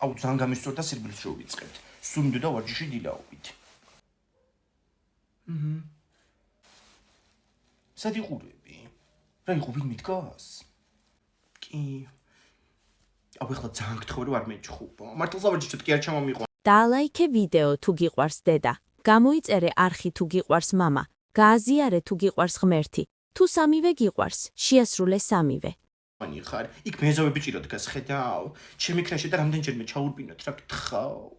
აუ ძალიან გამისწორდა სირბილს შევიწყებთ. სულ მინდოდა ვარჯიში დილაობით. სად იყურები? რა იყო ვინ მიდგას? კი. აუ ეხლა ძალიან გთხოვე რომ არ მეჭხუბო. მართლაც ვარჯიშით კი არ ჩამომიყვა. დაალაიქე ვიდეო თუ გიყვარს დედა. გამოიწერე არხი თუ გიყვარს მამა. გააზიარე თუ გიყვარს ღმერთი. თუ სამივე გიყვარს, შეასრულე სამივე. მანი ხარ, იქ მეზობე ბიჭი რო დგას, ხედავ. ჩემი ქრაში და რამდენჯერმე ჩაურბინოთ, რა გითხავ.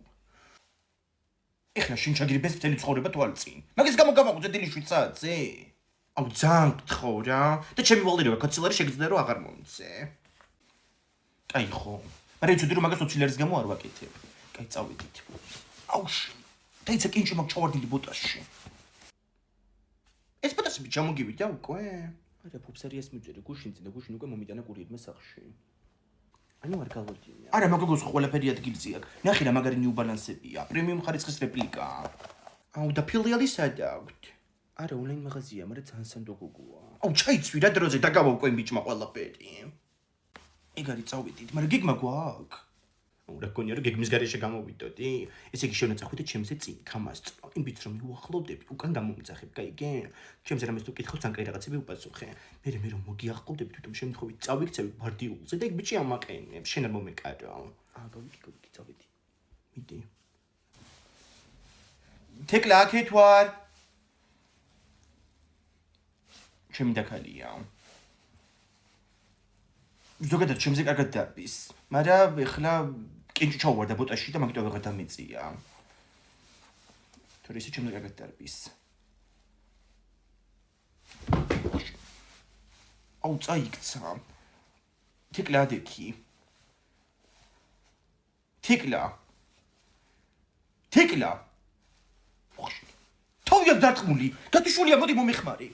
ეხლა შენ ჩაგირიბეს მთელი ცხოვრება თვალწინ. მაგის გამო გამაღვიძე დილის 7 საათზე? აუ ძალიან გთხოვ რა. და ჩემი ვალდირება კაცილარი შეგიძლია რომ აღარ მომწე. კაი ხო. მაგრამ იცოდი რომ მაგას 20 ლერის გამო არ ვაკეთებ. კაი წავედით. აუ დაიცა კინჭი მაგ ჩავარდილი ბოტასში. ეს ბოტასი ჩამოგივიდა უკვე? არა ფუფსერიას მიწერე გუშინზე და გუშინ უკვე მომიტანა კურიერმა სახში. ანუ არ გავარდია. არა მაგოგოს ყველაფერი ადგილზე აქვს. ნახე რა მაგარი ნიუ ბალანსებია. პრემიუმ ხარისხის რეპლიკაა. აუ და ფილიალი სადავთ. არა ონლაინ მაღაზია, მაგრამ ძალიან სანდო გოგოა. აუ ჩაიცვი რა დროზე დაგავაუკვენ ბიჭმა ყველაფერი. ეგ არის წავედით, მაგრამ გეგმა გვაქვს. აუ რა გონია რომ გეგმის გარეშე გამოვიდოდი? ესე იგი შევნაწახვიდე ჩემზე წინ, გამასწრო. იმ ბიჭს რომ მიუახლოვდები, უკან გამომძახებ, გაიგე? ჩემზე რამეს თუ კითხავ, ძალიან კაი რაღაცები უპასუხე. მე რომ მოგიახლოვდები, თვითონ შემთხვევით წავიქცევი ბარდიულზე და ეგ ბიჭი ამაყენებს, შენ არ მომეკარო. გავიკი წავედი. მიდი. თეკლა აქეთ ვარ. ჩემი დაქალია. ზოგადად ჩემზე კარგად დარბის, მაგრამ ეხლა კინჭი ჩავვარდა ბოტაში და მაგიტომ ვეღარ დამეწია. თორე ისე ჩემზე კარგად დარბის. აუ წაიქცა. თეკლა ადექი. თეკლა. თავია დარტყმული. გათიშულია მოდი მომეხმარე.